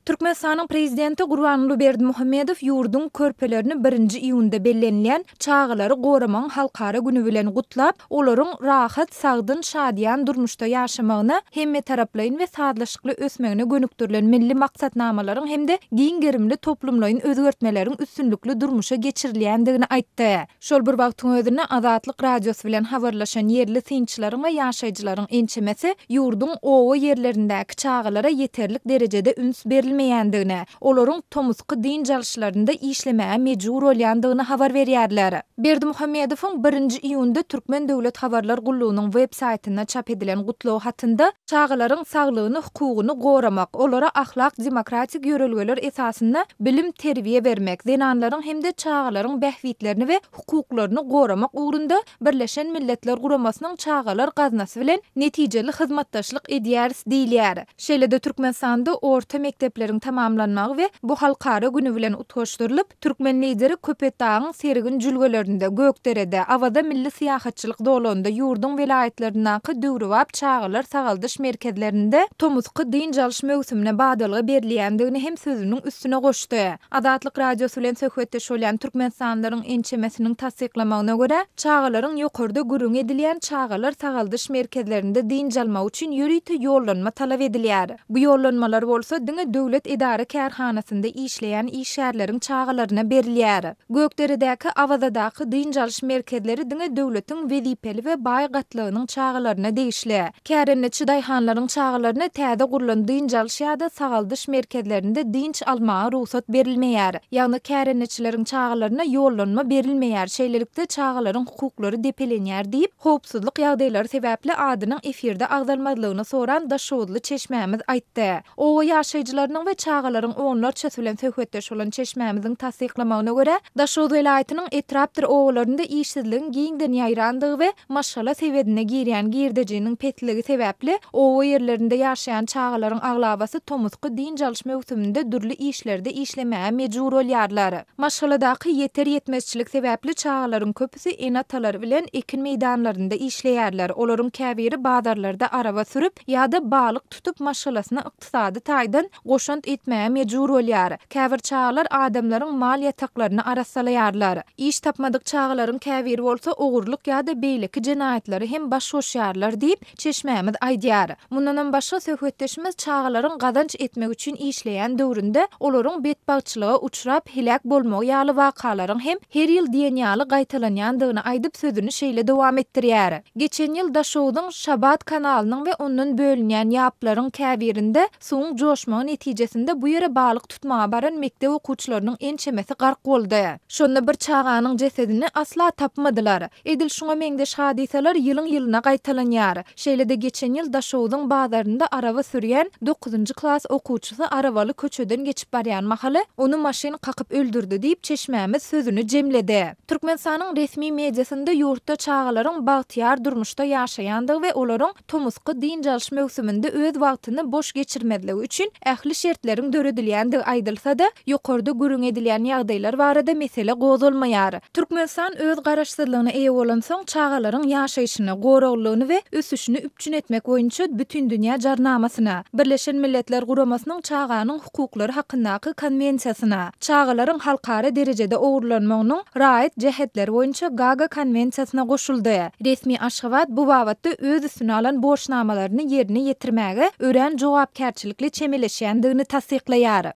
Türkmenistanyň prezidenti Gurbanuly Berdimuhammedow ýurdun körpelerini 1-nji iýunda bellenilýän çağılary goramaň halkara güni bilen gutlap, olaryň rahat, sagdyn, şadyan durmuşda ýaşamagyna hemme taraplaýyn we sadlaşykly ösmegine gönükdirilen milli maksatnamalaryň hemde giň-gerimli toplumlaryň özgertmeleriň üstünlükli durmuşa geçirilýändigini aýtdy. Şol bir wagtyň özüne Azatlyk radiosy bilen habarlaşan yerli synçylaryň we ýaşaýjylaryň ençemesi ýurdun owa yerlerindäki çağılara yeterlik derejede üns berilmeýändigine, olaryň tomusky din jalşylarynda işlemäge mejbur bolýandygyny habar berýärler. Berdimuhammedowyň 1-nji iýunda Türkmen Döwlet Habarlar Gullugynyň web saýtyna çap edilen gutlaw hatynda çağılaryň saglygyny, hukugyny goramak, olara ahlak, demokratik ýörelgeler esasynda bilim terbiýe bermek, zenanlaryň hemde çağılaryň bähwitlerini we hukuklaryny goramak ugrunda Birleşen Milletler Guramasynyň çağılar gaznasy bilen netijeli hyzmatdaşlyk edýäris diýilýär. Şeýle-de Türkmenistanda orta mektepleriň tamamlanmagy we bu halkara güni bilen utgaşdyrylyp, türkmen lideri Köpetdagyň serigin jülgelerinde, Gökderede, awada milli syýahatçylyk dolanda ýurdun welaýetlerindäki döwrewap çağılar sagaldyş merkezlerinde tomusky din jalş mögsümine badalga berilýändigini hem sözüniň üstüne goşdy. Azatlyk radiosy bilen söhbetdeş bolýan türkmenistanylaryň ençemesiniň tasdiklamagyna görä, çağılaryň ýokarda gürüň edilýän çağılar sagaldyş merkezlerinde din jalmak üçin ýürüýte ýollanma talap edilýär. Bu ýollanmalar bolsa diňe döwlet idara kärhanasynda işleýän işgärleriň çağılaryna berilýär. Gökderedäki awazadaky din jalş merkezleri diňe döwletiň wezipeli we baý gatlygynyň çağılaryna degişli. Kärenneçi daýhanlaryň çağılaryna täze gurulan din jalş ýa-da sagaldyş merkezlerinde dinç almaga ruhsat berilmeýär. Ýagny kärenneçileriň çağılaryna ýollanma berilmeýär. Şeýlelikde çağılaryň hukuklary depelenýär diýip, howpsuzlyk ýagdaýlary sebäpli adynyň efirde agdalmadygyny soran Daşowdly Çeşmämiz aýtdy. O ýaşaýjylarynyň we çağılaryň onlarça bilen söhbetdeş bolan Çeşmämiziň tasdiklamagyna görä, Daşowdy welaýatynyň etrapdyr owalarynda işsizligiň giňden ýaýrandygy we maşala sebedine girýän girdejiniň petligi sebäpli owa ýerlerinde ýaşaýan çağılaryň aglabasy tomusky din jalş mögsüminde dürli işlerde işlemäge mejbur bolýarlar. Maşaladaky yeter yetmezçilik sebäpli çağılaryň köpüsi enatalary bilen ekin meýdanlarynda işleýärler. Olaryň käbiri bazarlarda araba sürüp ýa-da balyk tutup maşalasyna ykdysady taýdan goşant etmäge mejbur bolýar. Käbir çağılar adamlaryň mal ýataklaryny arasalaýarlar. İş tapmadyk çağılaryň käbiri bolsa ogurluk ýa-da beýleki jenaýatlary hem baş goşýarlar diýip Çeşmämiz aýdýar. Mundan başga söhbetdeşimiz çağılaryň gazanç etmek üçin işleýän döwründe olaryň betbagçylyga uçrap helak bolmagy ýaly wakalaryň hem her ýyl diýenýaly gaýtalanýandygyny aýdyp sözüni şeýle dowam etdirýär. Geçen ýyl Daşowdyň Şabat kanalynyň we ondan bölünýän ýaplaryň käbirinde suň joşmagy netijesinde bu ýere balyk tutmaga baran mektep okuwçylarynyň ençemesi gark boldy. Şonda bir çağanyň jesedini asla tapmadylar. Edil şuňa meňdeş hadiseler ýylyň ýylyna gaýtalanýar. Şeýle-de geçen ýyl Daşowdyň bazarynda araba sürýän 9-njy klas okuwçysy arabaly köçeden geçip barýan mahaly onu maşyn kakyp öldürdi diýip Çeşmämiz sözüni jemledi. Türkmenistanyň resmi mediasynda ýurtda çağılaryň bagtyar durmuşda ýaşaýandygy we olaryň tomusky din jalş mögsüminde öz wagtyny boş geçirmediligi üçin ähli şertleriň döredilýändigi aýdylsa-da, ýokarda gürüň edilýän ýagdaýlar barada mesele gozulmaýar. Türkmenistan öz garaşdyrlygyna eýe bolan soň çağılaryň ýaşaýyşyny, goraglygyny we ösüşini üpçün etmek boýunça bütün dünýä jarnamasyna, Birleşen Milletler Guramasynyň çağanyň hukuklary hakyndaky konwensiýasyna, çağılaryň halkara derejede ogurlanmagynyň raýat jehetleri boýunça Gaga konwensiýasyna goşuldy. Resmi Aşgabat bu babatda öz üstüne alan borçnamalaryny ýerine ýetirmäge ören jogapkärçilikli çemeleşýändigini tasdiklaýar.